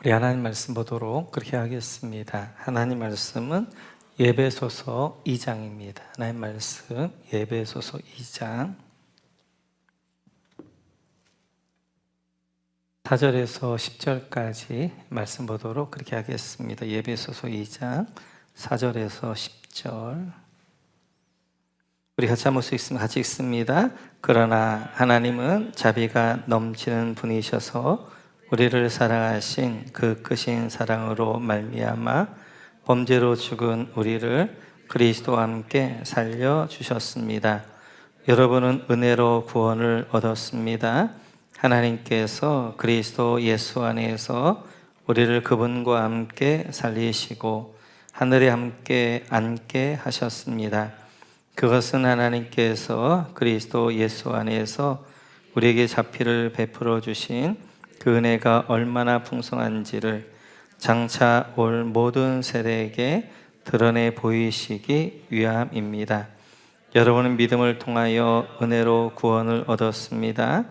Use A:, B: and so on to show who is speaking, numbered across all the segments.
A: 우리 하나님 말씀 보도록 그렇게 하겠습니다. 하나님 말씀은 에베소서 2장입니다. 하나님 말씀 에베소서 2장 4절에서 10절까지 말씀 보도록 그렇게 하겠습니다. 에베소서 2장 4절에서 10절 우리 같이 한번 같이 읽습니다. 그러나 하나님은 자비가 넘치는 분이셔서 우리를 사랑하신 그 크신 사랑으로 말미암아 범죄로 죽은 우리를 그리스도와 함께 살려주셨습니다. 여러분은 은혜로 구원을 얻었습니다. 하나님께서 그리스도 예수 안에서 우리를 그분과 함께 살리시고 하늘에 함께 앉게 하셨습니다. 그것은 하나님께서 그리스도 예수 안에서 우리에게 자비를 베풀어 주신 그 은혜가 얼마나 풍성한지를 장차 올 모든 세대에게 드러내 보이시기 위함입니다. 여러분은 믿음을 통하여 은혜로 구원을 얻었습니다.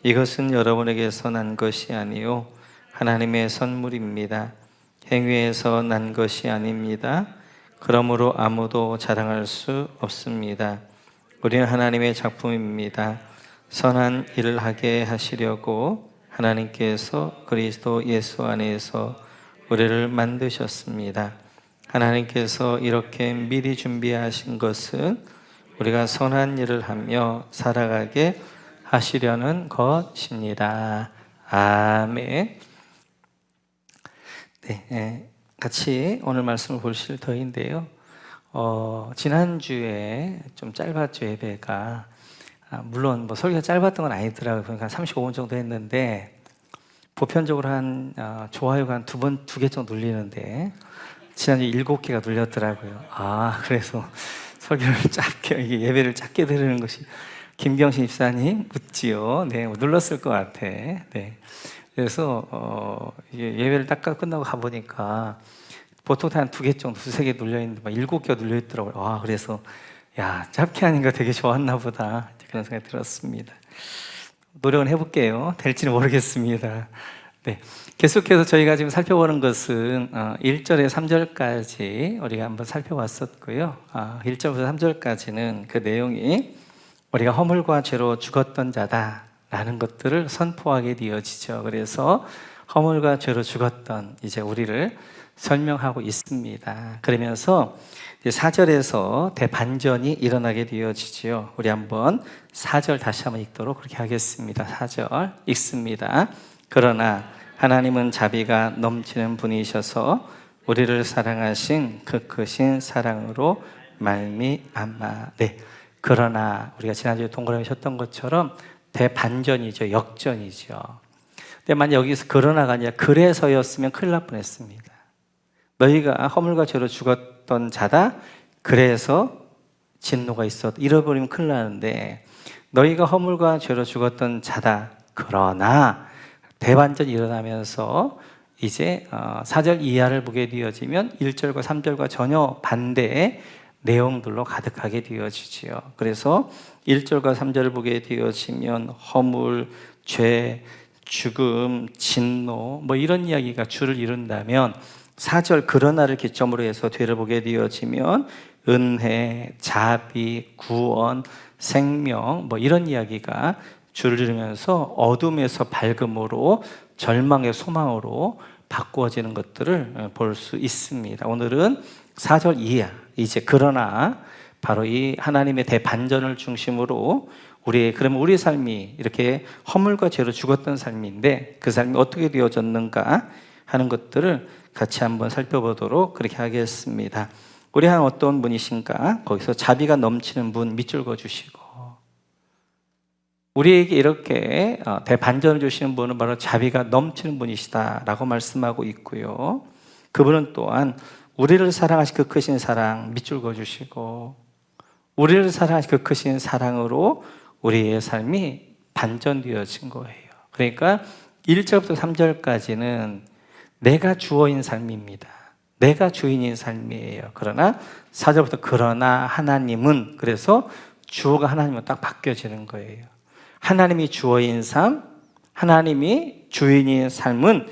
A: 이것은 여러분에게서 난 것이 아니요 하나님의 선물입니다. 행위에서 난 것이 아닙니다. 그러므로 아무도 자랑할 수 없습니다. 우리는 하나님의 작품입니다. 선한 일을 하게 하시려고 하나님께서 그리스도 예수 안에서 우리를 만드셨습니다. 하나님께서 이렇게 미리 준비하신 것은 우리가 선한 일을 하며 살아가게 하시려는 것입니다. 아멘. 네, 같이 오늘 말씀을 보실 터인데요. 지난주에 좀 짧았죠, 예배가. 물론 설교가 짧았던 건 아니더라고요. 그러니까 35분 정도 했는데 보편적으로 한 좋아요가 한 두 개 정도 눌리는데 지난주 7개가 눌렸더라고요. 그래서 설교를 짧게, 이게 예배를 짧게 드리는 것이 김경신 집사님 묻지요. 네, 눌렀을 것 같아. 네. 그래서 예배를 딱 끝나고 가보니까 보통 한 2개 정도, 2-3개 눌려있는데 막 7개가 눌려있더라고요. 그래서 짧게 하니까 되게 좋았나 보다, 그런 생각이 들었습니다. 노력은 해볼게요. 될지는 모르겠습니다. 네, 계속해서 저희가 지금 살펴보는 것은 1절에서 3절까지 우리가 한번 살펴봤었고요. 1절부터 3절까지는 그 내용이 우리가 허물과 죄로 죽었던 자다라는 것들을 선포하게 되어지죠. 그래서 허물과 죄로 죽었던 이제 우리를 설명하고 있습니다. 그러면서 4절에서 대반전이 일어나게 되어지죠. 우리 한번 4절 다시 한번 읽도록 그렇게 하겠습니다. 4절 읽습니다. 그러나 하나님은 자비가 넘치는 분이셔서 우리를 사랑하신 그 크신 사랑으로 말미암아. 네, 그러나 우리가 지난주에 동그라미 쳤던 것처럼 대반전이죠. 역전이죠. 근데 만약 여기서 그러나가 아니라 그래서였으면 큰일 날 뻔했습니다. 너희가 허물과 죄로 죽었던 자다, 그래서 진노가 있었다, 잃어버리면 큰일 나는데 너희가 허물과 죄로 죽었던 자다, 그러나 대반전이 일어나면서 이제 4절 이하를 보게 되어지면 1절과 3절과 전혀 반대의 내용들로 가득하게 되어지지요. 그래서 1절과 3절을 보게 되어지면 허물, 죄, 죽음, 진노 이런 이야기가 주를 이룬다면 4절 그러나를 기점으로 해서 뒤를 보게 되어지면 은혜, 자비, 구원, 생명 이런 이야기가 주를 이루면서 어둠에서 밝음으로 절망의 소망으로 바꾸어지는 것들을 볼 수 있습니다. 오늘은 4절 이하, 이제 그러나 바로 이 하나님의 대반전을 중심으로 그러면 우리의 삶이 이렇게 허물과 죄로 죽었던 삶인데 그 삶이 어떻게 되어졌는가 하는 것들을 같이 한번 살펴보도록 그렇게 하겠습니다. 우리 하나님 어떤 분이신가? 거기서 자비가 넘치는 분 밑줄 그어주시고 우리에게 이렇게 대반전을 주시는 분은 바로 자비가 넘치는 분이시다라고 말씀하고 있고요. 그분은 또한 우리를 사랑하신 그 크신 사랑 밑줄 그어주시고 우리를 사랑하신 그 크신 사랑으로 우리의 삶이 반전되어진 거예요. 그러니까 1절부터 3절까지는 내가 주어인 삶입니다. 내가 주인인 삶이에요. 그러나 4절부터 그러나 하나님은, 그래서 주어가 하나님으로 딱 바뀌어지는 거예요. 하나님이 주어인 삶, 하나님이 주인인 삶은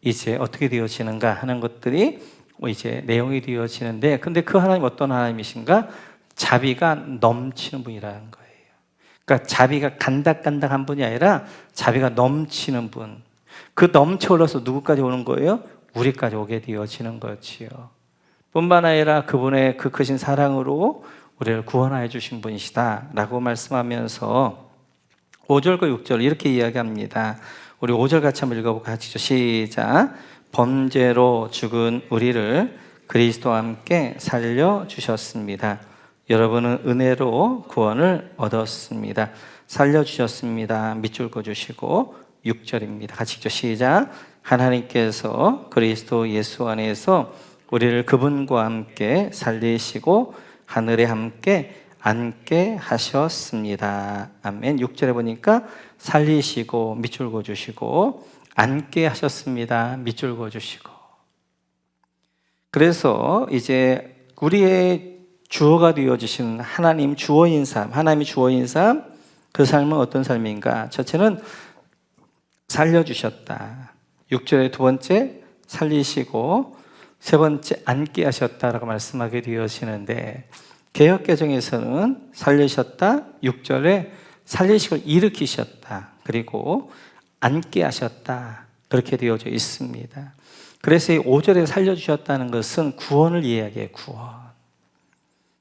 A: 이제 어떻게 되어지는가 하는 것들이 이제 내용이 되어지는데, 근데 그 하나님 어떤 하나님이신가? 자비가 넘치는 분이라는 거예요. 그러니까 자비가 간닥간닥한 분이 아니라 자비가 넘치는 분. 그 넘쳐 흘러서 누구까지 오는 거예요? 우리까지 오게 되어지는 거지요. 뿐만 아니라 그분의 그 크신 사랑으로 우리를 구원하여 주신 분이시다라고 말씀하면서 5절과 6절 이렇게 이야기합니다. 우리 5절 같이 한번 읽어보고 같이 시작. 범죄로 죽은 우리를 그리스도와 함께 살려주셨습니다. 여러분은 은혜로 구원을 얻었습니다. 살려주셨습니다. 밑줄 그어주시고 6절입니다. 같이 읽죠. 시작. 하나님께서 그리스도 예수 안에서 우리를 그분과 함께 살리시고 하늘에 함께 앉게 하셨습니다. 아멘. 6절에 보니까 살리시고 밑줄 그어주시고 앉게 하셨습니다. 밑줄 그어주시고. 그래서 이제 우리의 주어가 되어주신 하나님 주어인 삶, 하나님이 주어인 삶, 그 삶은 어떤 삶인가? 첫째는 살려주셨다. 6절에 두 번째 살리시고 세 번째 앉게 하셨다라고 말씀하게 되어지는데, 개역개정에서는 살리셨다, 6절에 살리시고 일으키셨다, 그리고 앉게 하셨다, 그렇게 되어져 있습니다. 그래서 이 5절에 살려주셨다는 것은 구원을 이야기해요. 구원.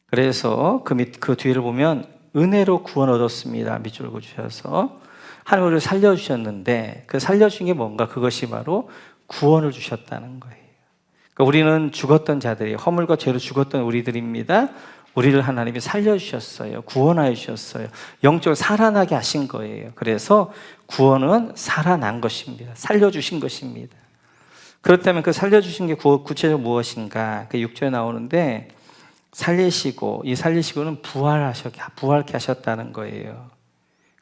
A: 그래서 그 뒤를 보면 은혜로 구원 얻었습니다. 밑줄 그어주셔서 하나님 우리를 살려주셨는데, 그 살려주신 게 뭔가? 그것이 바로 구원을 주셨다는 거예요. 그러니까 우리는 죽었던 자들이, 허물과 죄로 죽었던 우리들입니다. 우리를 하나님이 살려주셨어요. 구원하여 주셨어요. 영적으로 살아나게 하신 거예요. 그래서 구원은 살아난 것입니다. 살려주신 것입니다. 그렇다면 그 살려주신 게 구체적으로 무엇인가? 그 6절에 나오는데, 살리시고, 이 살리시고는 부활케 하셨다는 거예요.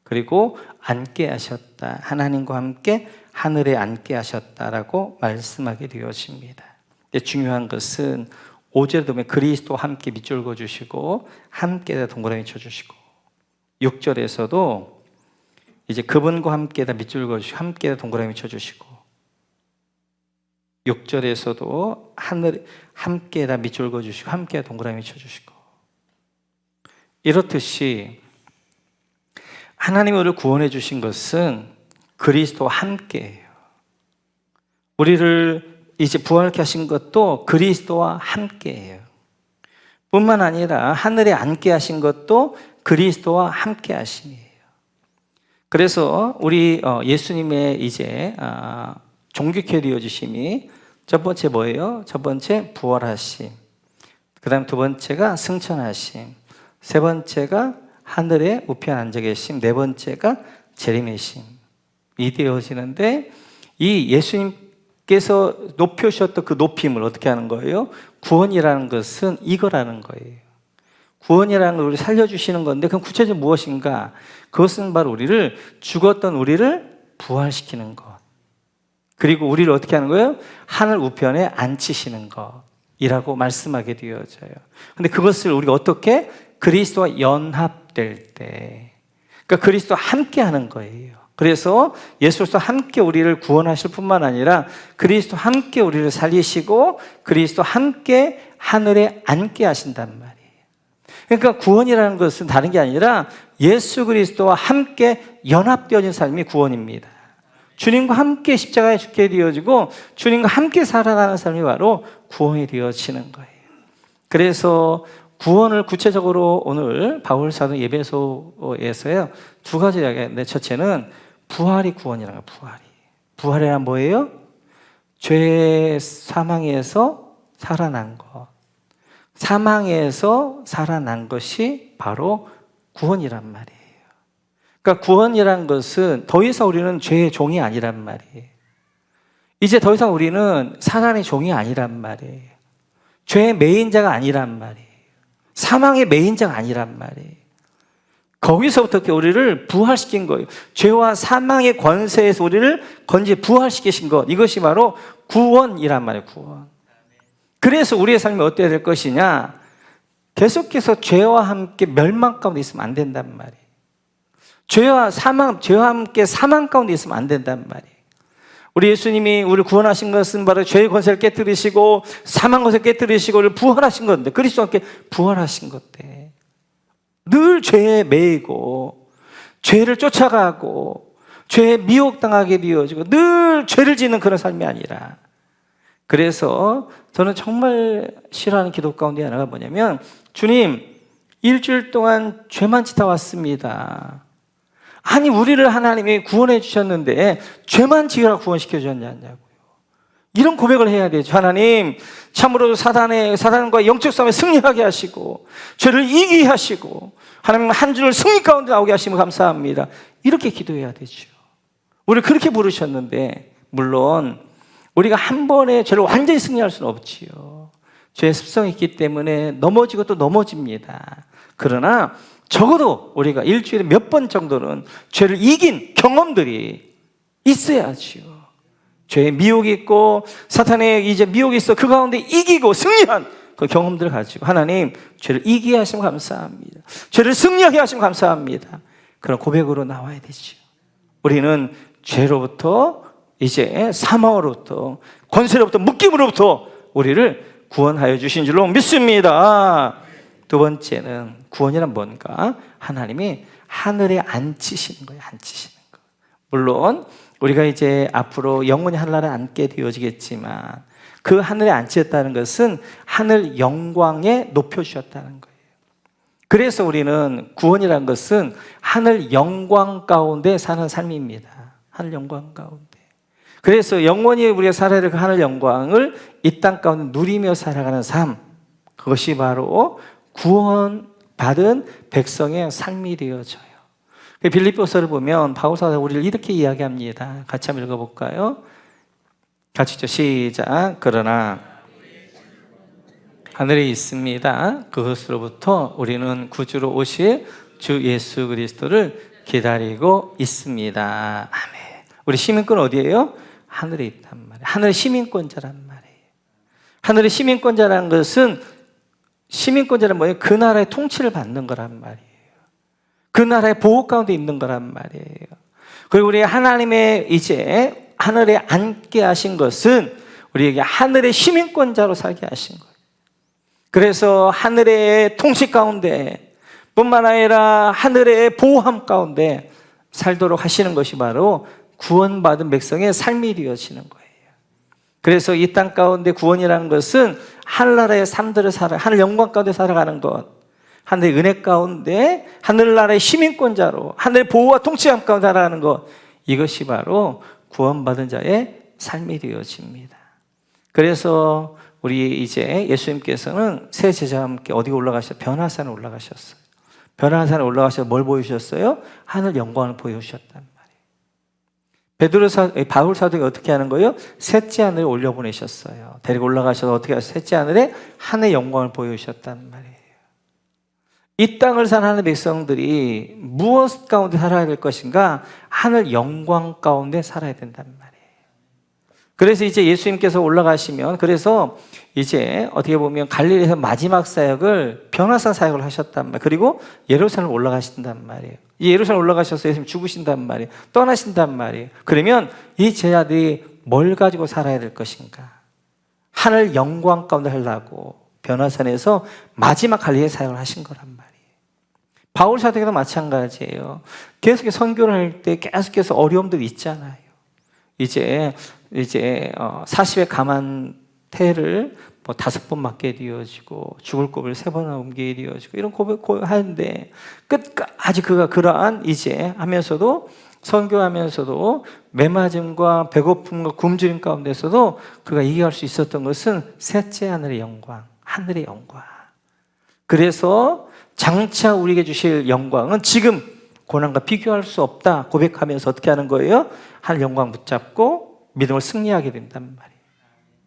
A: 그리고 앉게 하셨다. 하나님과 함께 하늘에 앉게 하셨다라고 말씀하게 되어집니다. 중요한 것은 5절에 보면 그리스도와 함께 밑줄 그어주시고 함께에다 동그라미 쳐주시고, 6절에서도 이제 그분과 함께에다 밑줄 그어주시고 함께에다 동그라미 쳐주시고, 6절에서도 하늘 함께에다 밑줄 그어주시고 함께에다 동그라미 쳐주시고, 이렇듯이 하나님이 우리를 구원해 주신 것은 그리스도와 함께예요. 우리를 이제 부활케 하신 것도 그리스도와 함께예요. 뿐만 아니라 하늘에 앉게 하신 것도 그리스도와 함께 하심이에요. 그래서 우리 예수님의 이제 종교케 되어주심이 첫 번째 뭐예요? 첫 번째 부활하심, 그 다음 두 번째가 승천하심, 세 번째가 하늘에 우편 앉아 계심, 네 번째가 재림이심, 이 되어지는데, 이 예수님께서 높여주셨던 그 높임을 어떻게 하는 거예요? 구원이라는 것은 이거라는 거예요. 구원이라는 걸 우리 살려주시는 건데, 그럼 구체적으로 무엇인가? 그것은 바로 죽었던 우리를 부활시키는 것, 그리고 우리를 어떻게 하는 거예요? 하늘 우편에 앉히시는 것이라고 말씀하게 되어져요. 근데 그것을 우리가 어떻게? 그리스도와 연합될 때, 그러니까 그리스도와 함께 하는 거예요. 그래서 예수로서 함께 우리를 구원하실 뿐만 아니라 그리스도 함께 우리를 살리시고 그리스도 함께 하늘에 앉게 하신단 말이에요. 그러니까 구원이라는 것은 다른 게 아니라 예수 그리스도와 함께 연합되어진 삶이 구원입니다. 주님과 함께 십자가에 죽게 되어지고 주님과 함께 살아가는 삶이 바로 구원이 되어지는 거예요. 그래서 구원을 구체적으로 오늘 바울 사도 에베소에서요 두 가지 이야기하는데, 첫째는 부활이 구원이라는 거예요. 부활이란 뭐예요? 죄 사망에서 살아난 것, 사망에서 살아난 것이 바로 구원이란 말이에요. 그러니까 구원이란 것은 더 이상 우리는 죄의 종이 아니란 말이에요. 이제 더 이상 우리는 사단의 종이 아니란 말이에요. 죄의 매인자가 아니란 말이에요. 사망의 매인자가 아니란 말이에요. 거기서부터 우리를 부활시킨 거예요. 죄와 사망의 권세에서 우리를 부활시키신 것, 이것이 바로 구원이란 말이에요. 구원. 그래서 우리의 삶이 어때야 될 것이냐? 계속해서 죄와 함께 멸망 가운데 있으면 안 된단 말이에요. 죄와 함께 사망 가운데 있으면 안 된단 말이에요. 우리 예수님이 우리를 구원하신 것은 바로 죄의 권세를 깨뜨리시고 사망 권세를 깨뜨리시고 우리를 부활하신 건데, 그리스도와 함께 부활하신 건데 늘 죄에 매이고 죄를 쫓아가고 죄에 미혹당하게 되어지고 늘 죄를 짓는 그런 삶이 아니라, 그래서 저는 정말 싫어하는 기도 가운데 하나가 뭐냐면, 주님, 일주일 동안 죄만 짓다 왔습니다. 아니, 우리를 하나님이 구원해 주셨는데 죄만 지으라 구원시켜 주셨냐고요. 이런 고백을 해야 되죠. 하나님, 참으로 사단과 영적 싸움에 승리하게 하시고 죄를 이기게 하시고 하나님 한 주를 승리 가운데 나오게 하시면 감사합니다. 이렇게 기도해야 되죠. 우리를 그렇게 부르셨는데, 물론 우리가 한 번에 죄를 완전히 승리할 수는 없지요. 죄의 습성이 있기 때문에 넘어지고 또 넘어집니다. 그러나 적어도 우리가 일주일에 몇 번 정도는 죄를 이긴 경험들이 있어야지요. 죄의 미혹이 있고 사탄의 이제 미혹이 있어 그 가운데 이기고 승리한 그 경험들을 가지고, 하나님, 죄를 이기게 하시면 감사합니다. 죄를 승리하게 하시면 감사합니다. 그런 고백으로 나와야 되죠. 우리는 죄로부터, 이제 사망으로부터, 권세로부터, 묶임으로부터 우리를 구원하여 주신 줄로 믿습니다. 두 번째는, 구원이란 뭔가? 하나님이 하늘에 앉히시는 거예요. 앉히시는 거. 물론 우리가 이제 앞으로 영원히 하늘나라에 앉게 되어지겠지만, 그 하늘에 앉혔다는 것은 하늘 영광에 높여주셨다는 거예요. 그래서 우리는 구원이라는 것은 하늘 영광 가운데 사는 삶입니다. 하늘 영광 가운데. 그래서 영원히 우리가 살아야 될 그 하늘 영광을 이 땅 가운데 누리며 살아가는 삶, 그것이 바로 구원받은 백성의 삶이 되어져요. 빌립보서를 보면 바울 사도가 우리를 이렇게 이야기합니다. 같이 한번 읽어볼까요? 같이 있죠. 시작. 그러나 하늘에 있습니다. 그것으로부터 우리는 구주로 오실 주 예수 그리스도를 기다리고 있습니다. 아멘. 우리 시민권 어디예요? 하늘에 있단 말이에요. 하늘의 시민권자란 말이에요. 하늘의 시민권자라는 것은, 시민권자는 뭐예요? 그 나라의 통치를 받는 거란 말이에요. 그 나라의 보호 가운데 있는 거란 말이에요. 그리고 우리 하나님의 이제 하늘에 앉게 하신 것은 우리에게 하늘의 시민권자로 살게 하신 거예요. 그래서 하늘의 통치 가운데 뿐만 아니라 하늘의 보호함 가운데 살도록 하시는 것이 바로 구원받은 백성의 삶이 되어지는 거예요. 그래서 이 땅 가운데 구원이라는 것은 하늘나라의 삶들을 하늘 영광 가운데 살아가는 것, 하늘의 은혜 가운데 하늘나라의 시민권자로 하늘의 보호와 통치함 가운데 살아가는 것, 이것이 바로 구원받은 자의 삶이 되어집니다. 그래서 우리 이제 예수님께서는 새 제자와 함께 어디 올라가셨어요? 변화산에 올라가셨어요. 변화산에 올라가셔서 뭘 보여주셨어요? 하늘 영광을 보여주셨단 말이에요. 바울 사도가 어떻게 하는 거예요? 셋째 하늘에 올려보내셨어요. 데리고 올라가셔서 어떻게 하셨어요? 셋째 하늘에 하늘의 영광을 보여주셨단 말이에요. 이 땅을 사는 하늘 백성들이 무엇 가운데 살아야 될 것인가? 하늘 영광 가운데 살아야 된단 말이에요. 그래서 이제 예수님께서 올라가시면, 그래서 이제 어떻게 보면 갈릴리에서 마지막 사역을 변화산 사역을 하셨단 말이에요. 그리고 예루살렘 올라가신단 말이에요. 예루살렘 올라가셔서 예수님 죽으신단 말이에요. 떠나신단 말이에요. 그러면 이 제자들이 뭘 가지고 살아야 될 것인가? 하늘 영광 가운데 하려고 변화산에서 마지막 갈릴리 사역을 하신 거란 말이에요. 바울 사도에도 마찬가지예요. 계속해서 선교를 할 때 계속해서 어려움들이 있잖아요. 이제 40의 가만태를 뭐 5번 맞게 되어지고 죽을 고비를 3번 넘게 되어지고 이런 고백하는데 끝까지 그가 그러한 이제 하면서도 선교하면서도 매맞음과 배고픔과 굶주림 가운데서도 그가 이겨갈 수 있었던 것은 셋째 하늘의 영광, 하늘의 영광. 그래서 장차 우리에게 주실 영광은 지금 고난과 비교할 수 없다 고백하면서 어떻게 하는 거예요? 하늘 영광 붙잡고 믿음을 승리하게 된단 말이에요.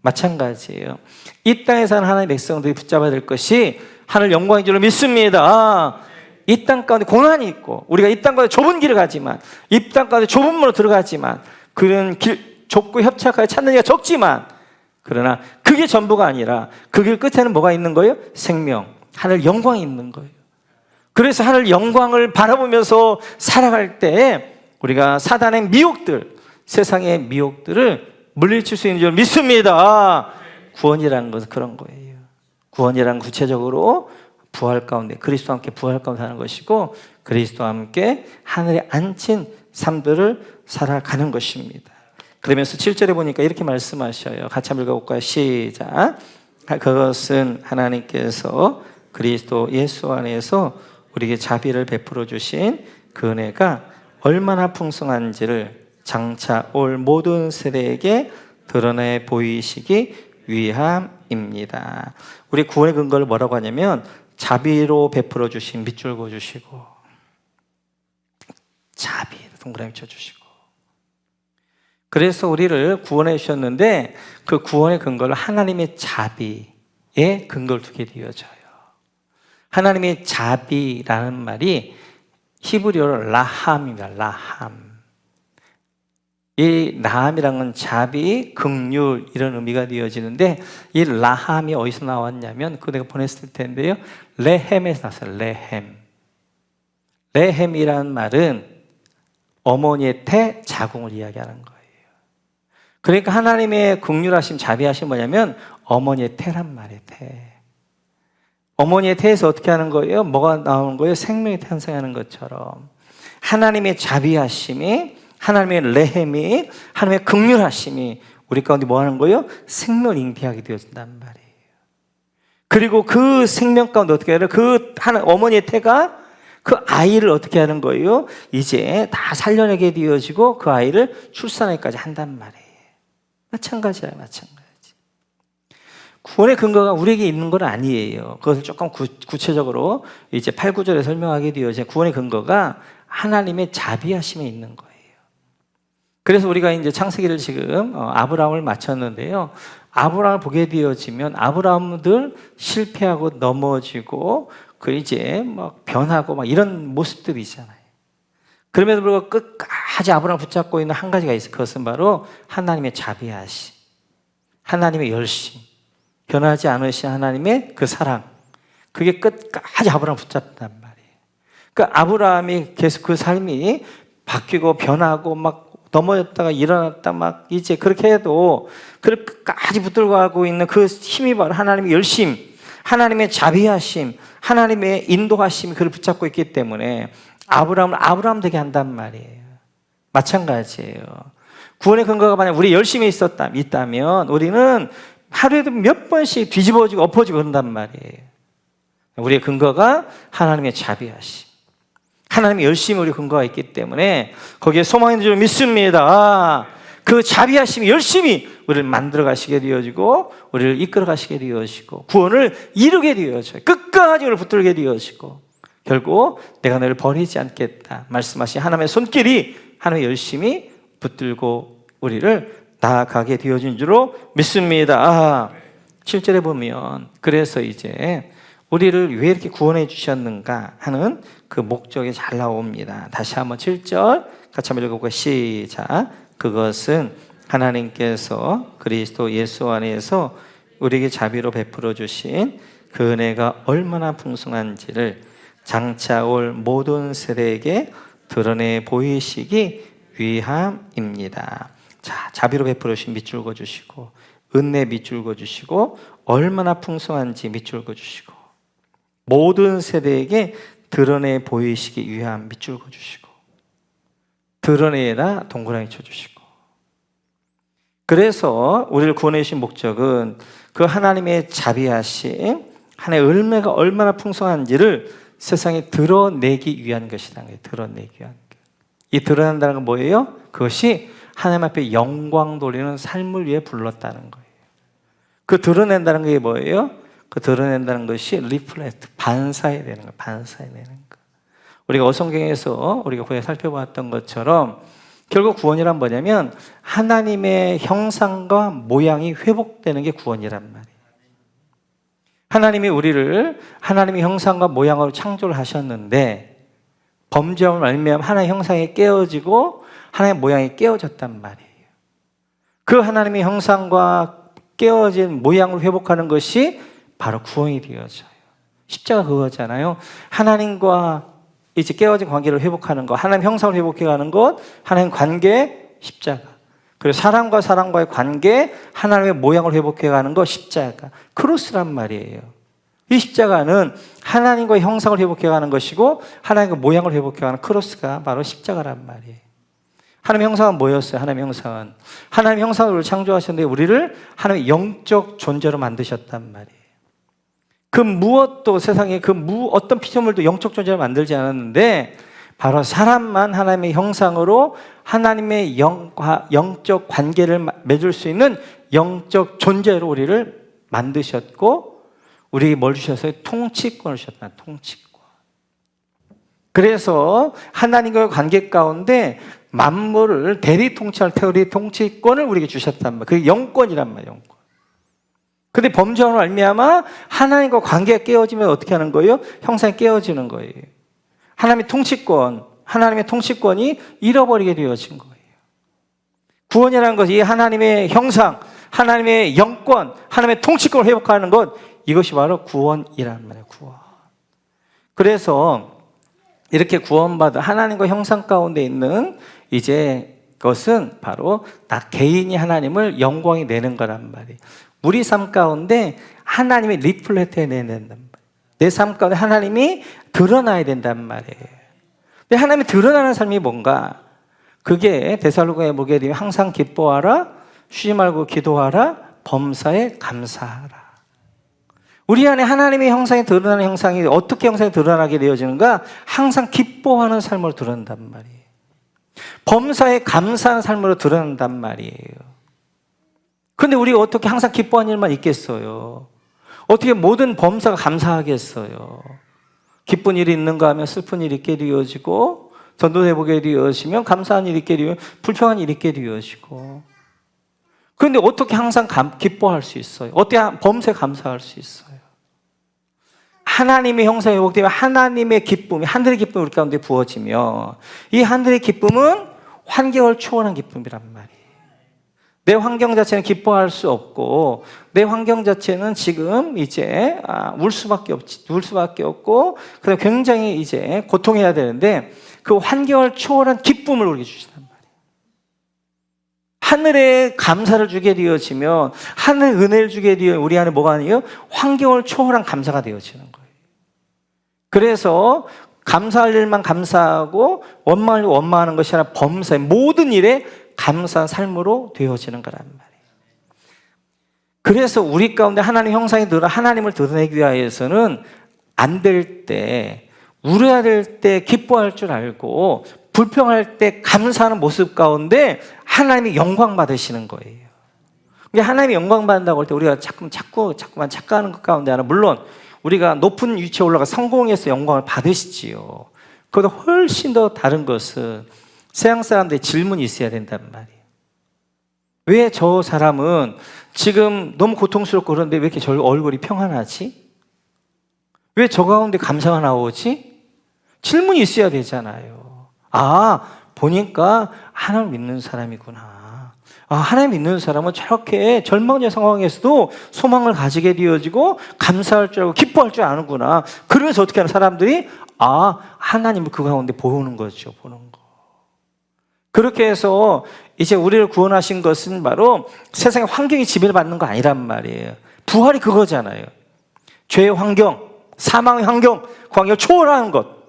A: 마찬가지예요. 이 땅에 사는 하나님의 백성들이 붙잡아야 될 것이 하늘 영광인 줄로 믿습니다. 이 땅 가운데 고난이 있고 우리가 이 땅 가운데 좁은 길을 가지만, 이 땅 가운데 좁은 문으로 들어가지만, 그런 길 좁고 협착하여 찾는 이가 적지만, 그러나 그게 전부가 아니라 그 길 끝에는 뭐가 있는 거예요? 생명, 하늘 영광이 있는 거예요. 그래서 하늘 영광을 바라보면서 살아갈 때 우리가 사단의 미혹들, 세상의 미혹들을 물리칠 수 있는 줄 믿습니다. 구원이라는 것은 그런 거예요. 구원이란 구체적으로 부활 가운데, 그리스도와 함께 부활 가운데 사는 것이고, 그리스도와 함께 하늘에 앉힌 삶들을 살아가는 것입니다. 그러면서 7절에 보니까 이렇게 말씀하셔요. 같이 한번 읽어볼까요? 시작. 그것은 하나님께서 그리스도 예수 안에서 우리에게 자비를 베풀어 주신 그 은혜가 얼마나 풍성한지를 장차 올 모든 세대에게 드러내 보이시기 위함입니다. 우리 구원의 근거를 뭐라고 하냐면 자비로 베풀어 주신, 밑줄 그어 주시고, 자비 동그라미 쳐 주시고. 그래서 우리를 구원해 주셨는데 그 구원의 근거를 하나님의 자비에 근거를 두게 되어져요. 하나님의 자비라는 말이 히브리어로 라함입니다. 라함. 이 라함이라는 건 자비, 긍휼 이런 의미가 되어지는데, 이 라함이 어디서 나왔냐면 그거 내가 보냈을 텐데요, 레헴에서 나왔어요. 레헴. 레헴이라는 말은 어머니의 태, 자궁을 이야기하는 거예요. 그러니까 하나님의 긍휼하심, 자비하심 뭐냐면 어머니의 태란 말이에요. 태. 어머니의 태에서 어떻게 하는 거예요? 뭐가 나오는 거예요? 생명이 탄생하는 것처럼 하나님의 자비하심이, 하나님의 레헴이, 하나님의 긍휼하심이 우리 가운데 뭐 하는 거예요? 생명을 잉태하게 되어진단 말이에요. 그리고 그 생명 가운데 어떻게 해요? 그 어머니의 태가 그 아이를 어떻게 하는 거예요? 이제 다 살려내게 되어지고 그 아이를 출산하기까지 한단 말이에요. 마찬가지예요, 마찬가지. 구원의 근거가 우리에게 있는 건 아니에요. 그것을 조금 구체적으로 이제 8, 9절에 설명하게 되어진 구원의 근거가 하나님의 자비하심에 있는 거예요. 그래서 우리가 이제 창세기를 지금 아브라함을 마쳤는데요. 아브라함을 보게 되어지면 아브라함들 실패하고 넘어지고 그 이제 막 변하고 막 이런 모습들이 있잖아요. 그럼에도 불구하고 끝까지 아브라함을 붙잡고 있는 한 가지가 있어요. 그것은 바로 하나님의 자비하심, 하나님의 열심, 변하지 않으신 하나님의 그 사랑. 그게 끝까지 아브라함을 붙잡단 말이에요. 그러니까 아브라함이 계속 그 삶이 바뀌고 변하고 막 넘어졌다가 일어났다 막 이제 그렇게 해도 끝까지 붙들고 가고 있는 그 힘이 바로 하나님의 열심, 하나님의 자비하심, 하나님의 인도하심이 그를 붙잡고 있기 때문에 아브라함을 아브라함 되게 한단 말이에요. 마찬가지예요. 구원의 근거가 만약 우리 열심히 있다면 우리는 하루에도 몇 번씩 뒤집어지고 엎어지고 그런단 말이에요. 우리의 근거가 하나님의 자비하심, 하나님의 열심이 우리 근거가 있기 때문에 거기에 소망이 있는 줄 믿습니다. 그 자비하심이 열심히 우리를 만들어 가시게 되어지고 우리를 이끌어 가시게 되어지고 구원을 이루게 되어져요. 끝까지 우리를 붙들게 되어지고 결국 내가 너를 버리지 않겠다 말씀하신 하나님의 손길이 하나님의 열심히 붙들고 우리를 나아가게 되어진 줄로 믿습니다. 7절에 보면 그래서 이제 우리를 왜 이렇게 구원해 주셨는가 하는 그 목적이 잘 나옵니다. 다시 한번 7절 같이 한번 읽어볼까요? 시작. 그것은 하나님께서 그리스도 예수 안에서 우리에게 자비로 베풀어 주신 그 은혜가 얼마나 풍성한지를 장차 올 모든 세대에게 드러내 보이시기 위함입니다. 자, 자비로 베풀어 주신 밑줄 그어 주시고 은혜 밑줄 그어 주시고 얼마나 풍성한지 밑줄 그어 주시고 모든 세대에게 드러내 보이시기 위함 밑줄 그어 주시고 드러내라 동그라미 쳐 주시고 그래서 우리를 구원해 주신 목적은 그 하나님의 자비하심, 하나님의 은혜가 얼마나 풍성한지를 세상에 드러내기 위한 것이다. 드러내기 위한 것. 이 드러난다는 건 뭐예요? 그것이 하나님 앞에 영광 돌리는 삶을 위해 불렀다는 거예요. 그 드러낸다는 게 뭐예요? 그 드러낸다는 것이 리플렉트, 반사해야 되는 거예요. 반사해야 되는 거. 우리가 어성경에서 우리가 거기 살펴봤던 것처럼 결국 구원이란 뭐냐면 하나님의 형상과 모양이 회복되는 게 구원이란 말이에요. 하나님이 우리를 하나님의 형상과 모양으로 창조를 하셨는데 범죄함을 말미암아 하나님의 형상이 깨어지고 하나님의 모양이 깨어졌단 말이에요. 그 하나님의 형상과 깨어진 모양을 회복하는 것이 바로 구원이 되어져요. 십자가 그거잖아요. 하나님과 이제 깨어진 관계를 회복하는 것, 하나님 형상을 회복해가는 것, 하나님 관계 십자가. 그리고 사람과 사람과의 관계, 하나님의 모양을 회복해가는 거 십자가, 크로스란 말이에요. 이 십자가는 하나님과의 형상을 회복해가는 것이고 하나님과 모양을 회복해가는 크로스가 바로 십자가란 말이에요. 하나님의 형상은 뭐였어요? 하나님의 형상은 하나님의 형상으로 창조하셨는데 우리를 하나님의 영적 존재로 만드셨단 말이에요. 그 무엇도 세상에 어떤 피조물도 영적 존재로 만들지 않았는데 바로 사람만 하나님의 형상으로 하나님의 영적 관계를 맺을 수 있는 영적 존재로 우리를 만드셨고 우리에게 뭘 주셨어요? 통치권을 주셨다. 통치권. 그래서 하나님과의 관계 가운데 만물을 대리 통치할 테오리 통치권을 우리에게 주셨단 말이에요. 그게 영권이란 말이에요. 영권. 근데 범죄함으로 말미암아 하나님과 관계가 깨어지면 어떻게 하는 거예요? 형상이 깨어지는 거예요. 하나님의 통치권이 잃어버리게 되어진 거예요. 구원이라는 것이 하나님의 형상, 하나님의 영권, 하나님의 통치권을 회복하는 것, 이것이 바로 구원이라는 말이에요. 구원. 그래서 이렇게 구원받은 하나님과 형상 가운데 있는 이제 그것은 바로 나 개인이 하나님을 영광이 내는 거란 말이에요. 우리 삶 가운데 하나님이 리플레트 해내야 된단 말이에요. 내 삶 가운데 하나님이 드러나야 된단 말이에요. 근데 하나님이 드러나는 삶이 뭔가? 그게 데살로니가에 보게 되면 항상 기뻐하라, 쉬지 말고 기도하라, 범사에 감사하라. 우리 안에 하나님의 형상이 드러나는 형상이 어떻게 형상이 드러나게 되어지는가? 항상 기뻐하는 삶으로 드러난단 말이에요. 범사에 감사하는 삶으로 드러난단 말이에요. 그런데 우리가 어떻게 항상 기뻐하는 일만 있겠어요? 어떻게 모든 범사가 감사하겠어요? 기쁜 일이 있는가 하면 슬픈 일이 있게 되어지고, 전도되보게 되어지면 감사한 일이 있게 되어지고, 불평한 일이 있게 되어지고. 그런데 어떻게 항상 기뻐할 수 있어요? 어떻게 범사에 감사할 수 있어요? 하나님의 형상이 회복되면 하나님의 기쁨이, 하늘의 기쁨이 우리 가운데 부어지며, 이 하늘의 기쁨은 환경을 초월한 기쁨이란 말이에요. 내 환경 자체는 기뻐할 수 없고 내 환경 자체는 지금 이제 울 수밖에 없고 그래서 굉장히 이제 고통해야 되는데 그 환경을 초월한 기쁨을 우리에게 주신단 말이에요. 하늘에 감사를 주게 되어지면 하늘의 은혜를 주게 되어 우리 안에 뭐가 아니에요? 환경을 초월한 감사가 되어지는 거예요. 그래서 감사할 일만 감사하고 원망할 일 원망하는 것이 아니라 범사의 모든 일에 감사한 삶으로 되어지는 거란 말이에요. 그래서 우리 가운데 하나님 형상이 하나님을 드러내기 위해서는 안 될 때, 울어야 될 때 기뻐할 줄 알고 불평할 때 감사하는 모습 가운데 하나님이 영광 받으시는 거예요. 하나님이 영광 받는다고 할 때 우리가 자꾸만 착각하는 것 가운데 하나, 물론 우리가 높은 위치에 올라가 성공해서 영광을 받으시지요. 그보다 훨씬 더 다른 것은 세상 사람들의 질문이 있어야 된단 말이에요. 왜 저 사람은 지금 너무 고통스럽고 그런데 왜 이렇게 저 얼굴이 평안하지? 왜 저 가운데 감사가 나오지? 질문이 있어야 되잖아요. 보니까 하나님 믿는 사람이구나. 하나님 믿는 사람은 저렇게 절망의 상황에서도 소망을 가지게 되어지고 감사할 줄 알고 기뻐할 줄 아는구나. 그러면서 어떻게 하는 사람들이 하나님을 그 가운데 보는 거죠. 보는 거. 그렇게 해서 이제 우리를 구원하신 것은 바로 세상의 환경이 지배를 받는 거 아니란 말이에요. 부활이 그거잖아요. 죄의 환경, 사망의 환경, 그 환경을 초월하는 것,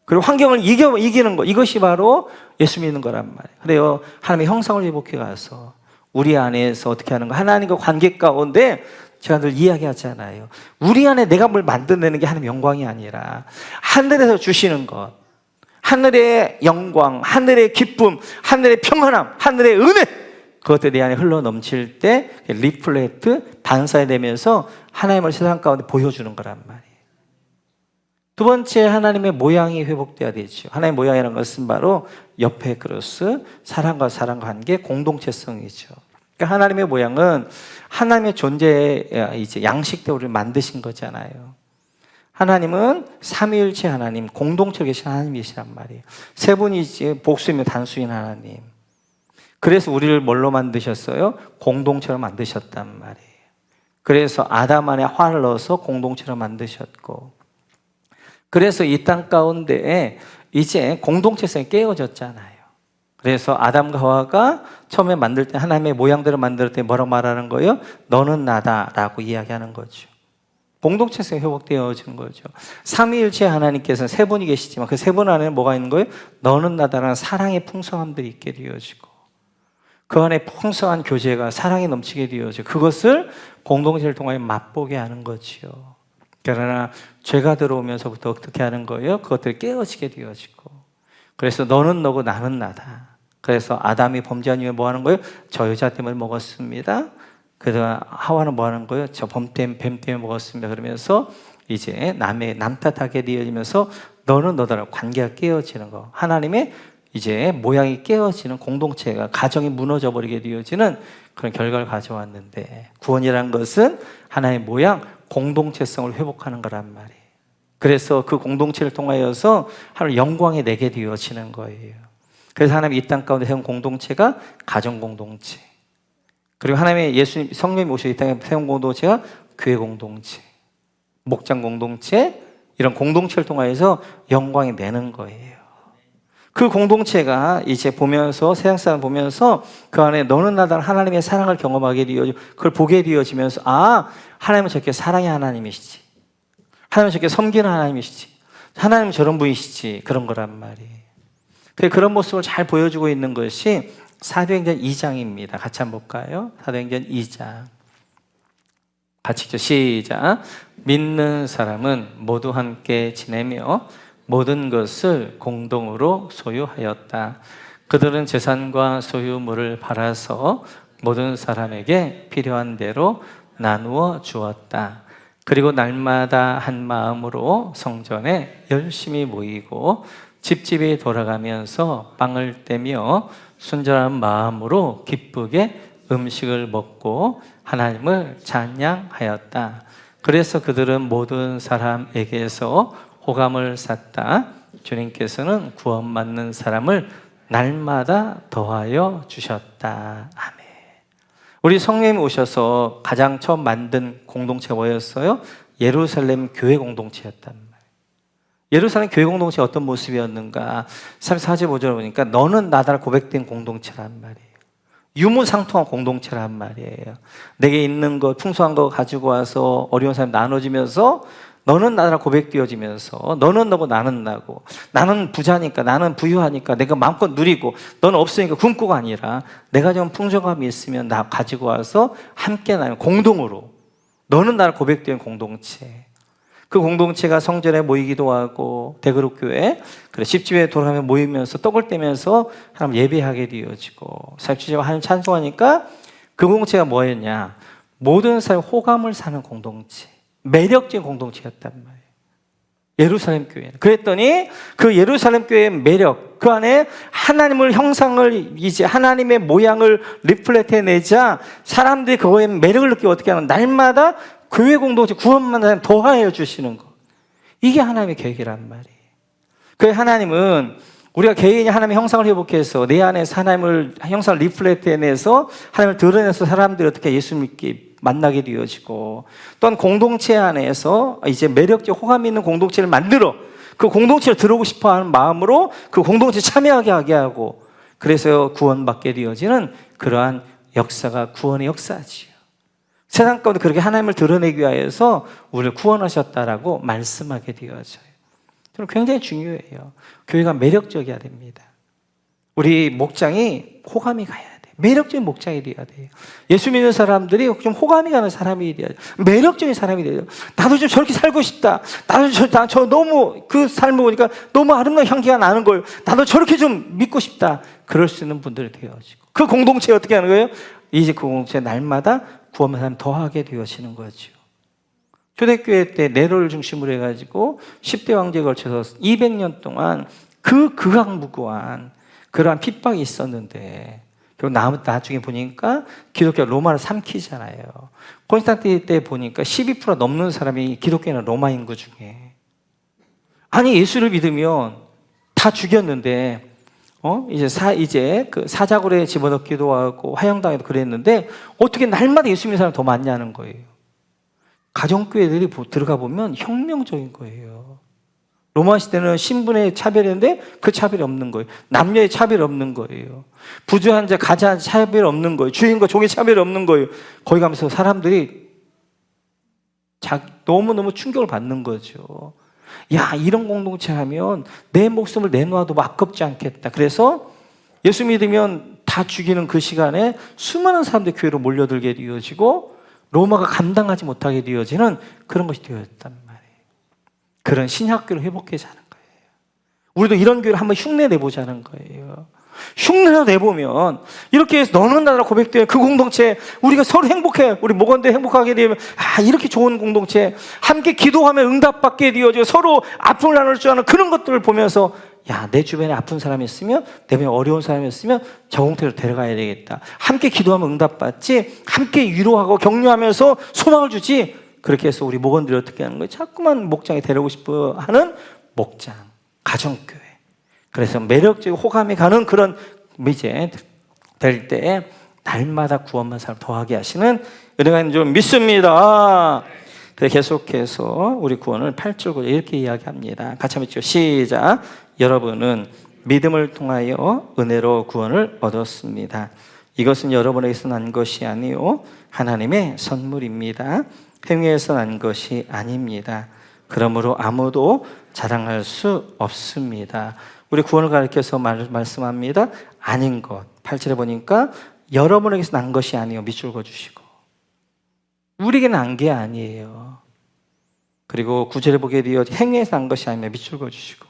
A: 그리고 환경을 이기는 것, 이것이 바로 예수 믿는 거란 말이에요. 그래요. 하나님의 형상을 회복해 가서 우리 안에서 어떻게 하는 거, 하나님과 관계 가운데 제가 늘 이야기하잖아요. 우리 안에 내가 뭘 만들어내는 게 하나님의 영광이 아니라 하늘에서 주시는 것, 하늘의 영광, 하늘의 기쁨, 하늘의 평안함, 하늘의 은혜, 그것들이 내 안에 흘러 넘칠 때 리플레트, 반사되면서 하나님을 세상 가운데 보여주는 거란 말이에요. 두 번째, 하나님의 모양이 회복돼야 되죠. 하나님의 모양이라는 것은 바로 옆에 크로스, 사람과 사람 관계, 공동체성이죠. 그러니까 하나님의 모양은 하나님의 존재의 이제 양식대로 우리를 만드신 거잖아요. 하나님은 삼위일체 하나님, 공동체에 계신 하나님이시란 말이에요. 세 분이 이제 복수이며 단수인 하나님. 그래서 우리를 뭘로 만드셨어요? 공동체로 만드셨단 말이에요. 그래서 아담 안에 화를 넣어서 공동체로 만드셨고, 그래서 이 땅 가운데에 이제 공동체성이 깨어졌잖아요. 그래서 아담과 하와가 처음에 만들 때 하나님의 모양대로 만들 때 뭐라고 말하는 거예요? 너는 나다라고 이야기하는 거죠. 공동체성이 회복되어지는 거죠. 삼위일체 하나님께서는 세 분이 계시지만 그 세 분 안에는 뭐가 있는 거예요? 너는 나다라는 사랑의 풍성함들이 있게 되어지고 그 안에 풍성한 교제가 사랑이 넘치게 되어지고 그것을 공동체를 통하여 맛보게 하는 거지요. 그러나 죄가 들어오면서부터 어떻게 하는 거예요? 그것들이 깨어지게 되어지고 그래서 너는 너고 나는 나다. 그래서 아담이 범죄한 이후에 뭐 하는 거예요? 저 여자 때문에 먹었습니다. 그래서 하와는 뭐 하는 거예요? 저 뱀 때문에 먹었습니다. 그러면서 이제 남 탓하게 되어지면서 너는 너다라고 관계가 깨어지는 거. 하나님의 이제 모양이 깨어지는 공동체가 가정이 무너져 버리게 되어지는 그런 결과를 가져왔는데 구원이라는 것은 하나님의 모양, 공동체성을 회복하는 거란 말이에요. 그래서 그 공동체를 통하여서 하나님 영광이 내게 되어지는 거예요. 그래서 하나님 이 땅 가운데 세운 공동체가 가정 공동체. 그리고 하나님의 예수님 성령이 오셔서 이 땅에 세운 공동체가 교회 공동체, 목장 공동체 이런 공동체를 통하여서 영광이 내는 거예요. 그 공동체가 이제 보면서 세상 사람 보면서 그 안에 너는 나다는 하나님의 사랑을 경험하게 되어지고 그걸 보게 되어지면서 아 하나님은 저렇게 사랑의 하나님이시지. 하나님은 저렇게 섬기는 하나님이시지. 하나님은 저런 분이시지. 그런 거란 말이에요. 그런 모습을 잘 보여주고 있는 것이 사도행전 2장입니다. 같이 한번 볼까요? 사도행전 2장. 같이 읽죠. 시작. 믿는 사람은 모두 함께 지내며 모든 것을 공동으로 소유하였다. 그들은 재산과 소유물을 팔아서 모든 사람에게 필요한 대로 나누어 주었다. 그리고 날마다 한 마음으로 성전에 열심히 모이고 집집이 돌아가면서 빵을 떼며 순전한 마음으로 기쁘게 음식을 먹고 하나님을 찬양하였다. 그래서 그들은 모든 사람에게서 호감을 샀다. 주님께서는 구원받는 사람을 날마다 더하여 주셨다. 아멘. 우리 성령님이 오셔서 가장 처음 만든 공동체가 뭐였어요? 예루살렘 교회 공동체였단 말이에요. 예루살렘 교회 공동체가 어떤 모습이었는가? 34절 5절 보니까 너는 나다라 고백된 공동체란 말이에요. 유무상통한 공동체란 말이에요. 내게 있는 것, 풍성한 거 가지고 와서 어려운 사람 나눠지면서 너는 나다라 고백되어지면서 너는 너고 나는 나고 나는 부자니까 나는 부유하니까 내가 마음껏 누리고 너는 없으니까 굶고가 아니라 내가 좀 풍성함이 있으면 나 가지고 와서 함께 나누는 공동으로 너는 나를 고백되는 공동체. 그 공동체가 성전에 모이기도 하고 대그룹교회 그래 집집에 돌아가며 모이면서 떡을 떼면서 하나님 예배하게 되어지고 살치지와 하나님 찬송하니까 그 공동체가 뭐였냐? 모든 사람 호감을 사는 공동체, 매력적인 공동체였단 말이에요. 예루살렘 교회. 그랬더니 그 예루살렘 교회의 매력, 그 안에 하나님을 형상을 이제 하나님의 모양을 리플렉트해내자 사람들이 그거에 매력을 느끼고 어떻게 하는 날마다 교회 공동체 구원만 더하여 주시는 것. 이게 하나님의 계획이란 말이에요. 그 하나님은 우리가 개인이 하나님의 형상을 회복해서 내 안에서 하나님을 형상을 리플렉트해내서 하나님을 드러내서 사람들이 어떻게 예수님께 만나게 되어지고 또한 공동체 안에서 이제 매력적 호감 있는 공동체를 만들어 그 공동체를 들어오고 싶어하는 마음으로 그 공동체에 참여하게 하게 하고 그래서 구원받게 되어지는 그러한 역사가 구원의 역사지요. 세상 가운데 그렇게 하나님을 드러내기 위하여서 우리를 구원하셨다라고 말씀하게 되어져요. 저는 굉장히 중요해요. 교회가 매력적이어야 됩니다. 우리 목장이 호감이 가야 돼요. 매력적인 목장이 되어야 돼요. 예수 믿는 사람들이 좀 호감이 가는 사람이 되어야 돼요. 매력적인 사람이 되어야 돼요. 나도 좀 저렇게 살고 싶다. 나도 저 너무 그 삶을 보니까 너무 아름다운 향기가 나는 걸 나도 저렇게 좀 믿고 싶다. 그럴 수 있는 분들이 되어지고 그 공동체에 어떻게 하는 거예요? 이제 그 공동체 날마다 구원받는 사람 더하게 되어지는 거죠. 초대교회 때 네로를 중심으로 해가지고 10대 왕제에 걸쳐서 200년 동안 그 극악무고한 그러한 핍박이 있었는데 그리고 나중에 보니까 기독교가 로마를 삼키잖아요. 콘스탄티노 때 보니까 12% 넘는 사람이 기독교인은 로마 인구 중에 아니 예수를 믿으면 다 죽였는데 이제 그 사자굴에 집어넣기도 하고 화형당해도 그랬는데 어떻게 날마다 예수 믿는 사람이 더 많냐는 거예요. 가정교회들이 들어가 보면 혁명적인 거예요. 로마 시대는 신분의 차별인데 그 차별이 없는 거예요. 남녀의 차별이 없는 거예요. 부주한 자, 가장 차별이 없는 거예요. 주인과 종의 차별이 없는 거예요. 거기 가면서 사람들이 너무너무 충격을 받는 거죠. 야, 이런 공동체 하면 내 목숨을 내놓아도 아깝지 않겠다. 그래서 예수 믿으면 다 죽이는 그 시간에 수많은 사람들이 교회로 몰려들게 되어지고 로마가 감당하지 못하게 되어지는 그런 것이 되었단 말이에요. 그런 신학교를 회복해자는 거예요. 우리도 이런 교회를 한번 흉내 내보자는 거예요. 흉내를 내보면 이렇게 해서 너는 나라 고백되는 그 공동체, 우리가 서로 행복해, 우리 목원들 행복하게 되면 이렇게 좋은 공동체, 함께 기도하면 응답받게 되어지고 서로 아픔을 나눌 줄 아는 그런 것들을 보면서 내 주변에 아픈 사람이 있으면, 내 주변에 어려운 사람이 있으면 저 공동체로 데려가야 되겠다. 함께 기도하면 응답받지, 함께 위로하고 격려하면서 소망을 주지. 그렇게 해서 우리 목원들이 어떻게 하는 거예요? 자꾸만 목장에 데려오고 싶어 하는 목장, 가정교회. 그래서 매력적이고 호감이 가는 그런 이제 될 때 날마다 구원만 사람 더하게 하시는 은혜가 있는 줄 믿습니다. 그래서 계속해서 우리 구원을 8절 9절 이렇게 이야기합니다. 같이 한번 읽죠. 시작. 여러분은 믿음을 통하여 은혜로 구원을 얻었습니다. 이것은 여러분에게서 난 것이 아니요 하나님의 선물입니다. 행위에서 난 것이 아닙니다. 그러므로 아무도 자랑할 수 없습니다. 우리 구원을 가리켜서 말씀합니다. 아닌 것. 8절에 보니까 여러분에게서 난 것이 아니요 밑줄 그어주시고 우리에게 난 게 아니에요. 그리고 9절에 보게 되어 행위에서 난 것이 아니며 밑줄 그어주시고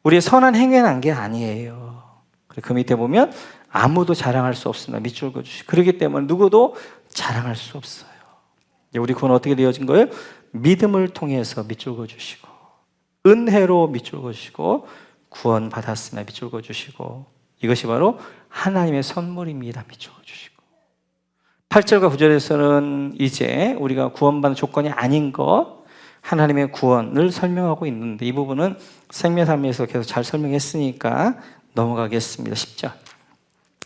A: 우리의 선한 행위에 난 게 아니에요. 그리고 그 밑에 보면 아무도 자랑할 수 없습니다. 밑줄 그어주시고 그렇기 때문에 누구도 자랑할 수 없어요. 우리 구원 어떻게 되어진 거예요? 믿음을 통해서 밑줄 그어주시고 은혜로 밑줄 그어주시고 구원 받았으나 밑줄 그어주시고 이것이 바로 하나님의 선물입니다. 밑줄 그어주시고 8절과 9절에서는 이제 우리가 구원받는 조건이 아닌 것 하나님의 구원을 설명하고 있는데 이 부분은 생명삼에서 계속 잘 설명했으니까 넘어가겠습니다. 10절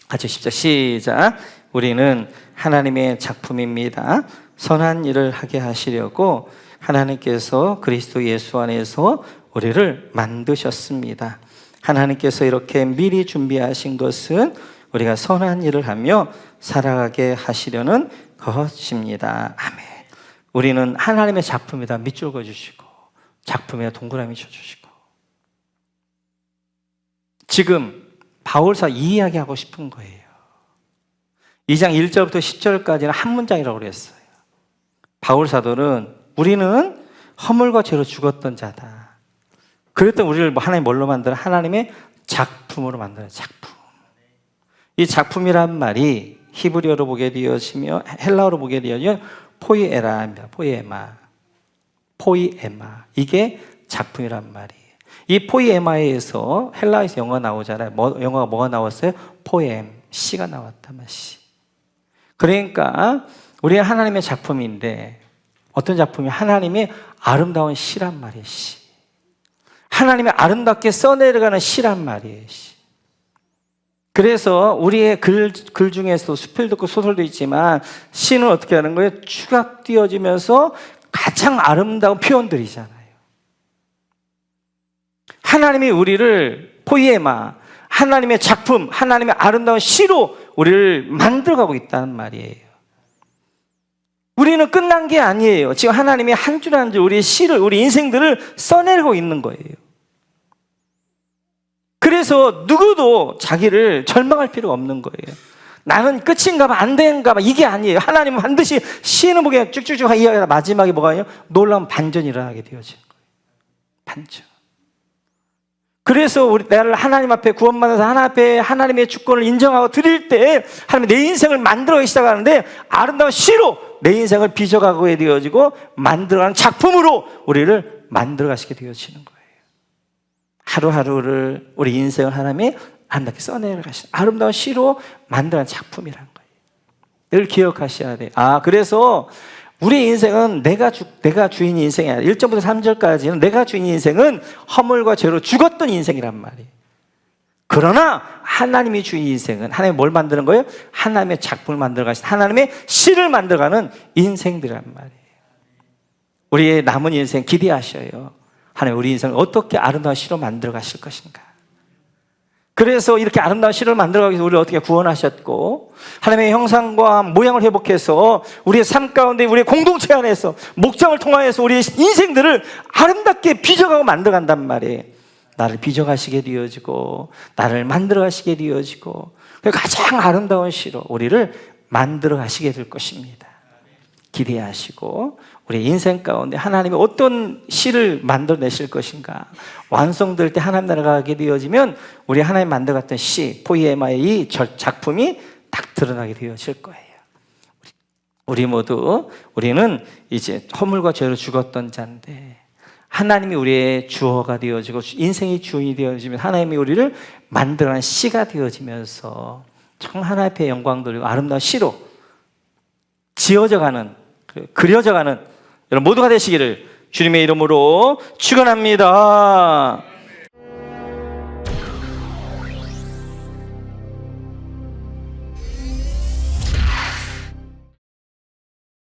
A: 같이 10절 시작. 우리는 하나님의 작품입니다. 선한 일을 하게 하시려고 하나님께서 그리스도 예수 안에서 우리를 만드셨습니다. 하나님께서 이렇게 미리 준비하신 것은 우리가 선한 일을 하며 살아가게 하시려는 것입니다. 아멘. 우리는 하나님의 작품이다. 밑줄 그어주시고 작품에 동그라미 쳐주시고 지금 바울사 이 이야기하고 싶은 거예요. 2장 1절부터 10절까지는 한 문장이라고 그랬어요. 바울 사도는 우리는 허물과 죄로 죽었던 자다. 그랬더니 우리를 하나님 뭘로 만들어? 하나님의 작품으로 만드는 작품. 이 작품이란 말이 히브리어로 보게 되어지며 헬라어로 보게 되어지면 포이에라입니다. 포이에마. 이게 작품이란 말이에요. 이 포이에마에서 헬라에서 영어가 나오잖아요. 영어가 뭐가 나왔어요? 포엠, 시가 나왔단 말이지. 그러니까 우리가 하나님의 작품인데 어떤 작품이 하나님의 아름다운 시란 말이에요. 시. 하나님의 아름답게 써내려가는 시란 말이에요. 시. 그래서 우리의 글 중에서도 수필도 있고 소설도 있지만 시는 어떻게 하는 거예요? 추각되어지면서 가장 아름다운 표현들이잖아요. 하나님이 우리를 포이에마, 하나님의 작품, 하나님의 아름다운 시로 우리를 만들어가고 있다는 말이에요. 우리는 끝난 게 아니에요. 지금 하나님이 한 줄 한 줄 우리의 시를, 우리 인생들을 써내고 있는 거예요. 그래서 누구도 자기를 절망할 필요가 없는 거예요. 나는 끝인가 봐, 안 되는가 봐. 이게 아니에요. 하나님은 반드시 시는 보게 쭉쭉쭉 이야기하다 마지막에 뭐가 아니에요? 놀라운 반전이 일어나게 되어지는 거예요. 반전. 그래서 나를 하나님 앞에 구원받아서 하나님 앞에 하나님의 주권을 인정하고 드릴 때 하나님 내 인생을 만들어가기 시작하는데 아름다운 시로 내 인생을 빚어가게 되어지고 만들어가는 작품으로 우리를 만들어가시게 되어지는 거예요. 하루하루를 우리 인생을 하나님이 아름답게 써내려가시는 아름다운 시로 만들어가는 작품이란 거예요. 늘 기억하셔야 돼요. 그래서 우리 인생은 내가 주인 인생이 아니라 1절부터 3절까지는 내가 주인 인생은 허물과 죄로 죽었던 인생이란 말이에요. 그러나 하나님이 주인 인생은 하나님이 뭘 만드는 거예요? 하나님의 작품을 만들어가신 하나님의 시를 만들어가는 인생들이란 말이에요. 우리의 남은 인생 기대하셔요. 하나님 우리 인생을 어떻게 아름다운 시로 만들어 가실 것인가. 그래서 이렇게 아름다운 시를 만들어가기 위해서 우리를 어떻게 구원하셨고 하나님의 형상과 모양을 회복해서 우리의 삶 가운데 우리의 공동체 안에서 목장을 통하여서 우리의 인생들을 아름답게 빚어가고 만들어간단 말이에요. 나를 빚어가시게 되어지고 나를 만들어가시게 되어지고 가장 아름다운 시로 우리를 만들어가시게 될 것입니다. 기대하시고 우리 인생 가운데 하나님이 어떤 시를 만들어내실 것인가, 완성될 때 하나님 나라가 가게 되어지면 우리 하나님 만들어갔던 시, 포이에마의 이 작품이 딱 드러나게 되어질 거예요. 우리 모두 우리는 이제 허물과 죄로 죽었던 자인데 하나님이 우리의 주어가 되어지고 인생의 주인이 되어지면 하나님이 우리를 만들어낸 시가 되어지면서 정 하나님 앞에 영광 돌리고 아름다운 시로 지어져가는, 그려져가는 여러분 모두가 되시기를 주님의 이름으로 축원합니다.